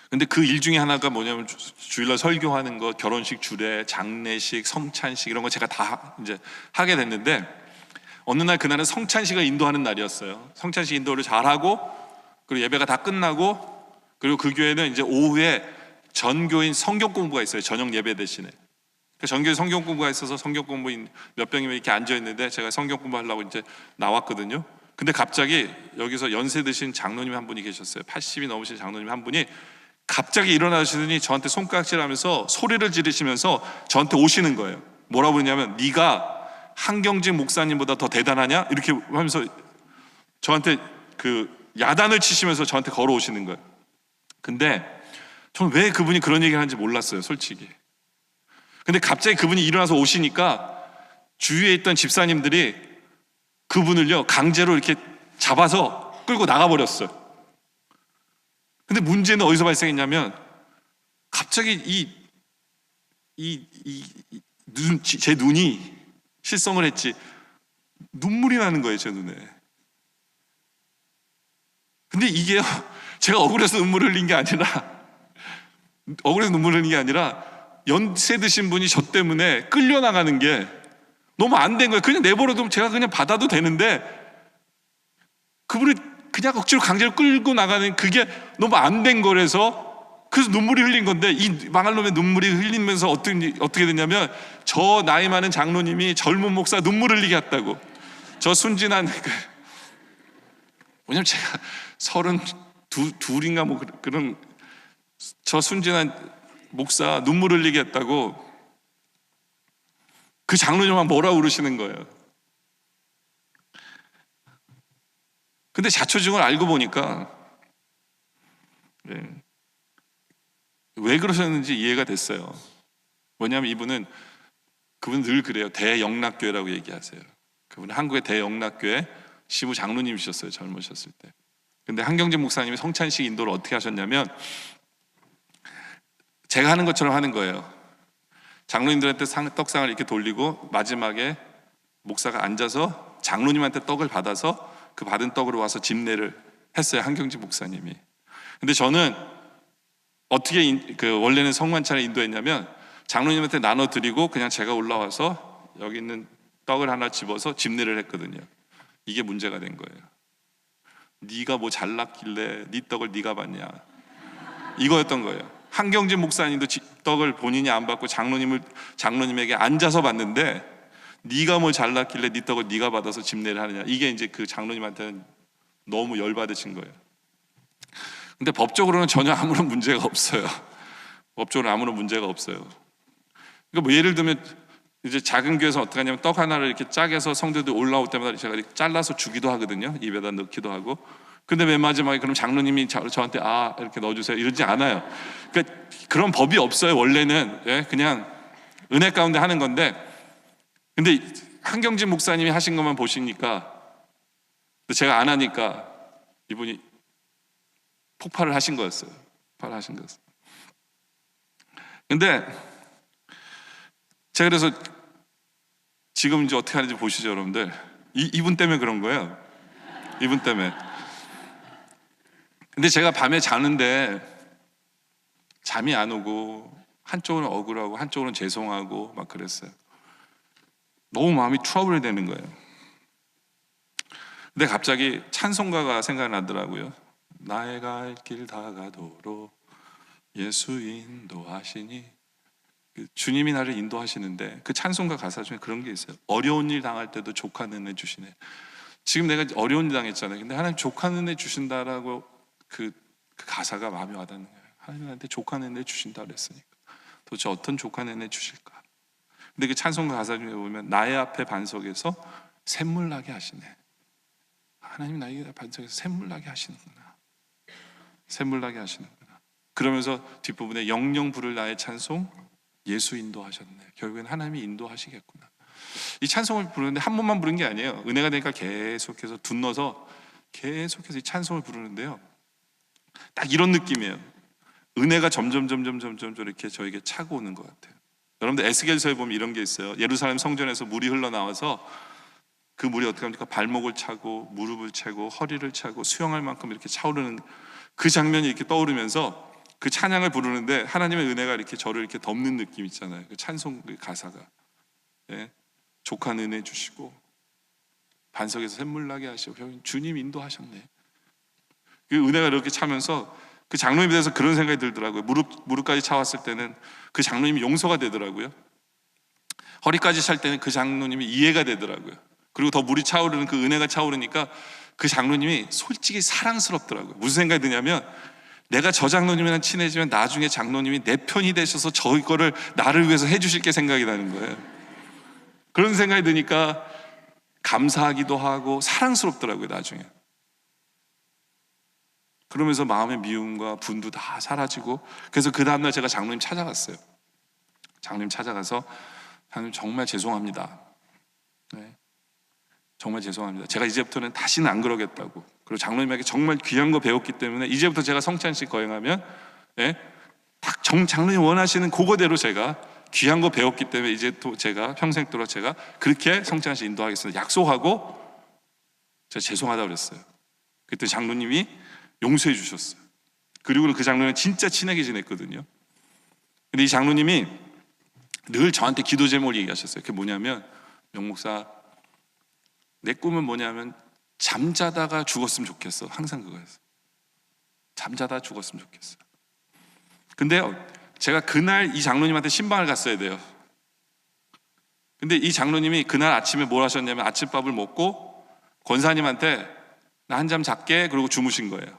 근데 그 일 중에 하나가 뭐냐면, 주일날 설교하는 거, 결혼식 주례, 장례식, 성찬식 이런 거 제가 다 이제 하게 됐는데, 어느 날 그날은 성찬식을 인도하는 날이었어요. 성찬식 인도를 잘하고, 그리고 예배가 다 끝나고, 그리고 그 교회는 이제 오후에 전교인 성경 공부가 있어요. 저녁 예배 대신에. 전교인 성경 공부가 있어서 성경 공부인 몇 명이 이렇게 앉아 있는데 제가 성경 공부하려고 이제 나왔거든요. 근데 갑자기 여기서 연세 드신 장로님 한 분이 계셨어요. 80이 넘으신 장로님 한 분이 갑자기 일어나시더니 저한테 손가락질하면서 소리를 지르시면서 저한테 오시는 거예요. 뭐라고 그러냐면, 네가 한경직 목사님보다 더 대단하냐? 이렇게 하면서 저한테 그 야단을 치시면서 저한테 걸어오시는 거예요. 근데 저는 왜 그분이 그런 얘기를 하는지 몰랐어요, 솔직히. 근데 갑자기 그분이 일어나서 오시니까 주위에 있던 집사님들이 그분을요 강제로 이렇게 잡아서 끌고 나가버렸어요. 근데 문제는 어디서 발생했냐면, 갑자기 제 눈이 실성을 했지, 눈물이 나는 거예요, 제 눈에. 근데 이게요, 제가 억울해서 눈물 흘린 게 아니라, 연세 드신 분이 저 때문에 끌려나가는 게 너무 안 된 거예요. 그냥 내버려두면 제가 그냥 받아도 되는데 그분이 그냥 억지로 강제로 끌고 나가는 그게 너무 안 된 거라서, 그래서 눈물이 흘린 건데, 이 망할 놈의 눈물이 흘리면서 어떻게 됐냐면 저 나이 많은 장로님이 젊은 목사 눈물 흘리게 했다고. 저 순진한 왜냐면 제가 32인가 뭐 그런, 저 순진한 목사 눈물 흘리게 했다고 그 장로님만 뭐라고 그러시는 거예요. 근데 자초지종을 알고 보니까 왜 그러셨는지 이해가 됐어요. 뭐냐면 그분 늘 그래요. 대영락교회라고 얘기하세요. 그분은 한국의 대영락교회 시무 장로님이셨어요, 젊으셨을 때. 근데 한경진 목사님이 성찬식 인도를 어떻게 하셨냐면 제가 하는 것처럼 하는 거예요. 장로님들한테 떡상을 이렇게 돌리고 마지막에 목사가 앉아서 장로님한테 떡을 받아서 그 받은 떡으로 와서 집례를 했어요, 한경진 목사님이. 근데 저는 어떻게 원래는 성만찬을 인도했냐면 장로님한테 나눠드리고 그냥 제가 올라와서 여기 있는 떡을 하나 집어서 집례를 했거든요. 이게 문제가 된 거예요. 네가 뭐 잘났길래 네 떡을 네가 받냐, 이거였던 거예요. 한경진 목사님도 떡을 본인이 안 받고 장로님에게 앉아서 받는데 네가 뭐 잘났길래 네 떡을 네가 받아서 집례를 하느냐, 이게 이제 그 장로님한테는 너무 열받으신 거예요. 근데 법적으로는 전혀 아무런 문제가 없어요. 법적으로 아무런 문제가 없어요. 그러니까 뭐 예를 들면 이제 작은 교회에서 어떻게 하냐면 떡 하나를 이렇게 짝에서 성도들 올라올 때마다 제가 이렇게 잘라서 주기도 하거든요. 입에다 넣기도 하고. 근데 맨 마지막에 그럼 장로님이 저한테 이렇게 넣어주세요 이러지 않아요. 그러니까 그런 법이 없어요, 원래는. 그냥 은혜 가운데 하는 건데, 근데 한경진 목사님이 하신 것만 보시니까, 제가 안 하니까 이분이 폭발을 하신 거였어요. 폭발하신 거였어요. 근데 제가 그래서 지금 이제 어떻게 하는지 보시죠, 여러분들. 이분 때문에 그런 거예요. 이분 때문에. 근데 제가 밤에 자는데 잠이 안 오고 한쪽은 억울하고 한쪽은 죄송하고 막 그랬어요. 너무 마음이 트러블이 되는 거예요. 근데 갑자기 찬송가가 생각나더라고요. 나의 갈 길 다가도록 예수 인도하시니. 주님이 나를 인도하시는데 그 찬송가 가사 중에 그런 게 있어요. 어려운 일 당할 때도 족한 은혜 주시네. 지금 내가 어려운 일 당했잖아요. 근데 하나님 족한 은혜 주신다라고 그 가사가 마음에 와닿는 거예요. 하나님 나한테 족한 은혜 주신다 그랬으니까 도대체 어떤 족한 은혜 주실까. 근데 그 찬송가 가사 중에 보면 나의 앞에 반석에서 샘물 나게 하시네. 하나님 나의 반석에서 샘물 나게 하시는구나. 샘물 나게 하시는구나. 그러면서 뒷부분에 영영 부를 나의 찬송 예수 인도하셨네. 결국엔 하나님이 인도하시겠구나. 이 찬송을 부르는데 한 번만 부른 게 아니에요. 은혜가 되니까 계속해서 둔 넣어서 계속해서 이 찬송을 부르는데요. 딱 이런 느낌이에요. 은혜가 점점 이렇게 저에게 차고 오는 것 같아요. 여러분들 에스겔서에 보면 이런 게 있어요. 예루살렘 성전에서 물이 흘러나와서 그 물이 어떻게 합니까? 발목을 차고 무릎을 차고 허리를 차고 수영할 만큼 이렇게 차오르는 그 장면이 이렇게 떠오르면서 그 찬양을 부르는데 하나님의 은혜가 이렇게 저를 이렇게 덮는 느낌 있잖아요. 그 찬송 그 가사가. 족한 은혜 주시고 반석에서 샘물 나게 하시고 주님 인도하셨네. 그 은혜가 이렇게 차면서 그 장로님에 대해서 그런 생각이 들더라고요. 무릎까지 차왔을 때는 그 장로님이 용서가 되더라고요. 허리까지 찰 때는 그 장로님이 이해가 되더라고요. 그리고 더 물이 차오르는 그 은혜가 차오르니까 그 장로님이 솔직히 사랑스럽더라고요. 무슨 생각이 드냐면 내가 저 장로님이랑 친해지면 나중에 장로님이 내 편이 되셔서 저거를 나를 위해서 해주실 게 생각이 나는 거예요. 그런 생각이 드니까 감사하기도 하고 사랑스럽더라고요, 나중에. 그러면서 마음의 미움과 분도 다 사라지고, 그래서 그 다음날 제가 장로님 찾아갔어요. 장로님 찾아가서 장로님 정말 죄송합니다. 정말 죄송합니다. 제가 이제부터는 다시는 안 그러겠다고. 그리고 장로님에게 정말 귀한 거 배웠기 때문에 이제부터 제가 성찬식 거행하면 딱 장로님 원하시는 그거대로 제가 귀한 거 배웠기 때문에 이제 또 제가 평생도록 제가 그렇게 성찬식 인도하겠습니다. 약속하고 제가 죄송하다고 그랬어요. 그때 장로님이 용서해 주셨어요. 그리고는 그 장로님은 진짜 친하게 지냈거든요. 근데 이 장로님이 늘 저한테 기도 제목을 얘기하셨어요. 그게 뭐냐면 명목사, 내 꿈은 뭐냐면 잠자다가 죽었으면 좋겠어. 항상 그거였어. 잠자다 죽었으면 좋겠어. 근데요, 제가 그날 이 장로님한테 신방을 갔어야 돼요. 근데 이 장로님이 그날 아침에 뭘 하셨냐면 아침밥을 먹고 권사님한테 나 한 잠 잘게 그러고 주무신 거예요.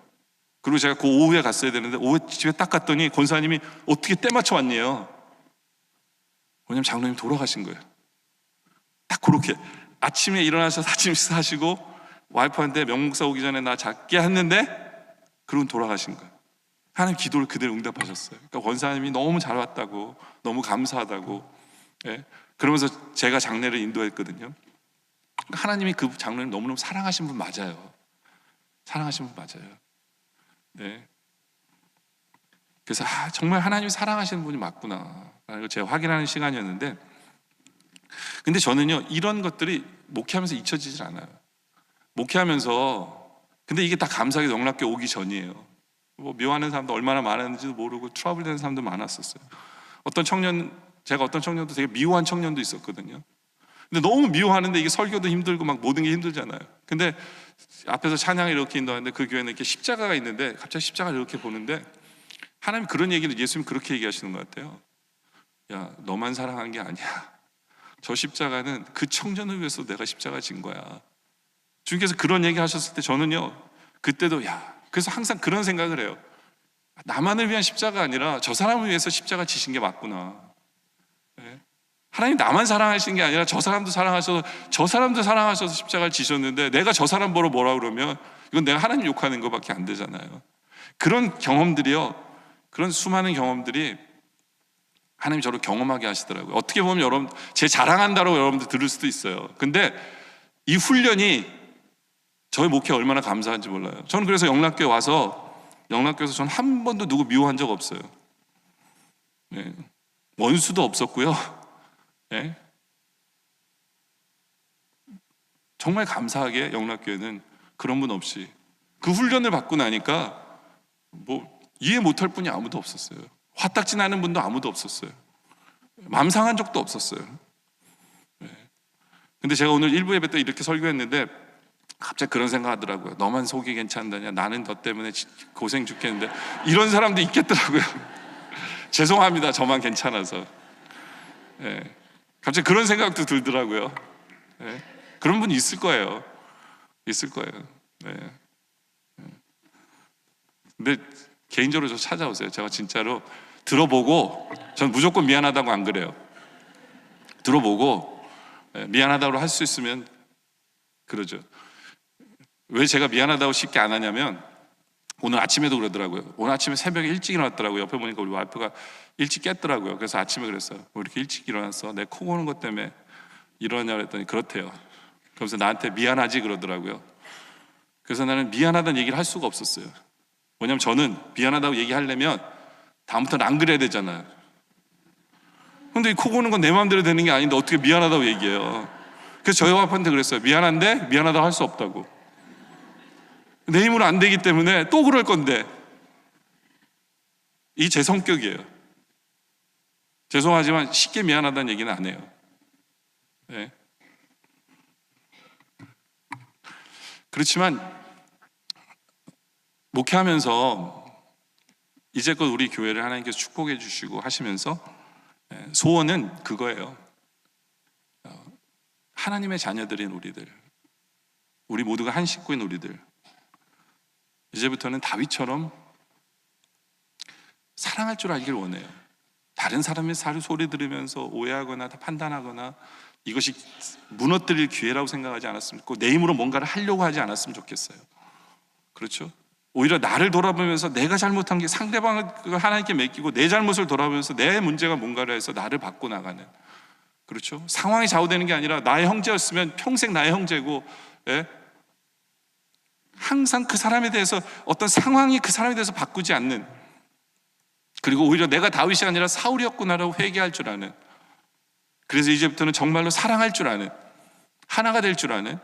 그리고 제가 그 오후에 갔어야 되는데 오후에 집에 딱 갔더니 권사님이 어떻게 때 맞춰 왔네요. 왜냐면 장로님 돌아가신 거예요. 딱 그렇게 아침에 일어나셔서 아침 식사하시고 와이프한테 명목사 오기 전에 나 잘게 했는데 그러고 돌아가신 거예요. 하나님 기도를 그대로 응답하셨어요. 그러니까 권사님이 너무 잘 왔다고, 너무 감사하다고, 예? 그러면서 제가 장례를 인도했거든요. 하나님이 그 장로님 너무너무 사랑하신 분 맞아요. 사랑하신 분 맞아요. 네. 그래서 정말 하나님이 사랑하시는 분이 맞구나 라는 걸 제가 확인하는 시간이었는데, 근데 저는요 이런 것들이 목회하면서 잊혀지질 않아요. 목회하면서, 근데 이게 다 감사하게 영락교회 오기 전이에요. 뭐 미워하는 사람도 얼마나 많았는지도 모르고 트러블 되는 사람도 많았었어요. 제가 어떤 청년도 되게 미워한 청년도 있었거든요. 근데 너무 미워하는데 이게 설교도 힘들고 막 모든 게 힘들잖아요. 근데 앞에서 찬양을 이렇게 인도하는데 그 교회는 이렇게 십자가가 있는데 갑자기 십자가를 이렇게 보는데 하나님 그런 얘기를, 예수님 그렇게 얘기하시는 것 같아요. 야, 너만 사랑한 게 아니야. 저 십자가는 그 청년을 위해서 내가 십자가 진 거야. 주님께서 그런 얘기 하셨을 때 저는요 그때도 그래서 항상 그런 생각을 해요. 나만을 위한 십자가 아니라 저 사람을 위해서 십자가 지신 게 맞구나. 네? 하나님 나만 사랑하시는 게 아니라 저 사람도 사랑하셔서 저 사람도 사랑하셔서 십자가를 지셨는데 내가 저 사람 보러 뭐라 그러면 이건 내가 하나님 욕하는 것밖에 안 되잖아요. 그런 경험들이요, 그런 수많은 경험들이 하나님이 저를 경험하게 하시더라고요. 어떻게 보면 여러분 제 자랑한다고 여러분들 들을 수도 있어요. 근데 이 훈련이 저의 목회가 얼마나 감사한지 몰라요. 저는 그래서 영락교에서 저는 한 번도 누구 미워한 적 없어요. 네. 원수도 없었고요. 네. 정말 감사하게 영락교회는 그런 분 없이 그 훈련을 받고 나니까 뭐 이해 못할 분이 아무도 없었어요. 화딱지 나는 분도 아무도 없었어요. 마음 상한 적도 없었어요. 네. 근데 제가 오늘 일부 예배 때 이렇게 설교했는데 갑자기 그런 생각 하더라고요. 너만 속이 괜찮다냐, 나는 너 때문에 고생 죽겠는데, 이런 사람도 있겠더라고요. 죄송합니다, 저만 괜찮아서. 네. 갑자기 그런 생각도 들더라고요. 네. 그런 분이 있을 거예요. 있을 거예요. 네. 근데 개인적으로 저 찾아오세요. 제가 진짜로 들어보고, 전 무조건 미안하다고 안 그래요. 들어보고 미안하다고 할 수 있으면 그러죠. 왜 제가 미안하다고 쉽게 안 하냐면 오늘 아침에도 그러더라고요. 오늘 아침에 새벽에 일찍 일어났더라고요. 옆에 보니까 우리 와이프가 일찍 깼더라고요. 그래서 아침에 그랬어요. 왜 이렇게 일찍 일어났어? 내 코 고는 것 때문에 일어나냐 그랬더니 그렇대요. 그러면서 나한테 미안하지 그러더라고요. 그래서 나는 미안하다는 얘기를 할 수가 없었어요. 왜냐면 저는 미안하다고 얘기하려면 다음부터는 안 그래야 되잖아요. 근데 코 고는 건 내 마음대로 되는 게 아닌데 어떻게 미안하다고 얘기해요. 그래서 저희 와이프한테 그랬어요. 미안한데 미안하다고 할 수 없다고. 내 힘으로 안 되기 때문에 또 그럴 건데. 이 제 성격이에요. 죄송하지만 쉽게 미안하다는 얘기는 안 해요. 네. 그렇지만 목회하면서 이제껏 우리 교회를 하나님께서 축복해 주시고 하시면서 소원은 그거예요. 하나님의 자녀들인 우리 모두가 한 식구인 우리들, 이제부터는 다윗처럼 사랑할 줄 알기를 원해요. 다른 사람의 소리 들으면서 오해하거나 판단하거나 이것이 무너뜨릴 기회라고 생각하지 않았으면 좋겠고, 내 힘으로 뭔가를 하려고 하지 않았으면 좋겠어요. 그렇죠? 오히려 나를 돌아보면서 내가 잘못한 게 상대방을 하나님께 맡기고 내 잘못을 돌아보면서 내 문제가 뭔가를 해서 나를 바꿔 나가는, 그렇죠? 상황이 좌우되는 게 아니라 나의 형제였으면 평생 나의 형제고, 예? 항상 그 사람에 대해서 어떤 상황이 그 사람에 대해서 바꾸지 않는, 그리고 오히려 내가 다윗이 아니라 사울이었구나라고 회개할 줄 아는, 그래서 이제부터는 정말로 사랑할 줄 아는, 하나가 될 줄 아는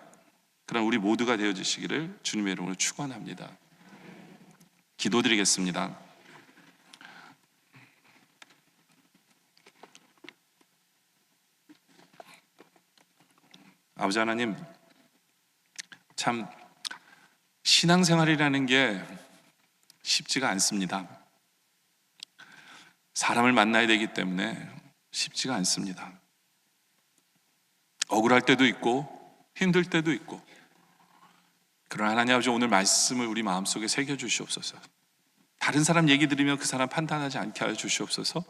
그런 우리 모두가 되어지시기를 주님의 이름으로 축원합니다. 기도드리겠습니다. 아버지 하나님, 참 신앙생활이라는 게 쉽지가 않습니다. 사람을 만나야 되기 때문에 쉽지가 않습니다. 억울할 때도 있고 힘들 때도 있고, 그러나 하나님 아버지, 오늘 말씀을 우리 마음속에 새겨주시옵소서. 다른 사람 얘기 들으면 그 사람 판단하지 않게 하여 주시옵소서.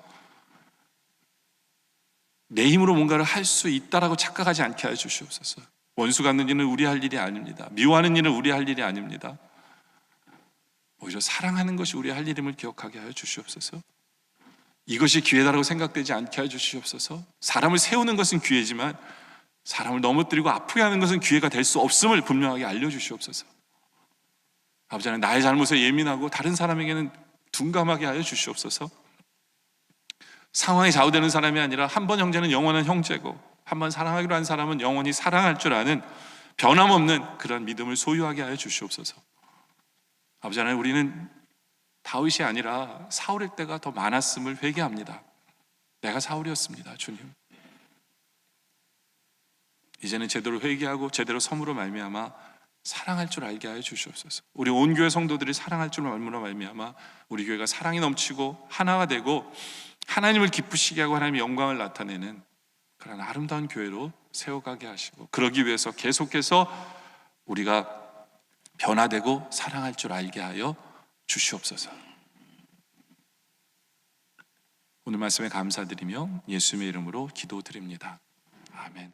내 힘으로 뭔가를 할 수 있다라고 착각하지 않게 하여 주시옵소서. 원수 갚는 일은 우리 할 일이 아닙니다. 미워하는 일은 우리 할 일이 아닙니다. 오히려 사랑하는 것이 우리 할 일임을 기억하게 하여 주시옵소서. 이것이 기회다라고 생각되지 않게 하여 주시옵소서. 사람을 세우는 것은 기회지만 사람을 넘어뜨리고 아프게 하는 것은 기회가 될 수 없음을 분명하게 알려주시옵소서. 아버지 하나님, 나의 잘못에 예민하고 다른 사람에게는 둔감하게 하여 주시옵소서. 상황에 좌우되는 사람이 아니라 한 번 형제는 영원한 형제고, 한 번 사랑하기로 한 사람은 영원히 사랑할 줄 아는 변함없는 그런 믿음을 소유하게 하여 주시옵소서. 아버지 하나님, 우리는 다윗이 아니라 사울일 때가 더 많았음을 회개합니다. 내가 사울이었습니다. 주님, 이제는 제대로 회개하고 제대로 섬으로 말미암아 사랑할 줄 알게 하여 주시옵소서. 우리 온 교회 성도들이 사랑할 줄 말미암아 우리 교회가 사랑이 넘치고 하나가 되고 하나님을 기쁘시게 하고 하나님의 영광을 나타내는 그런 아름다운 교회로 세워가게 하시고, 그러기 위해서 계속해서 우리가 변화되고 사랑할 줄 알게 하여 주시옵소서. 오늘 말씀에 감사드리며 예수님의 이름으로 기도드립니다. 아멘.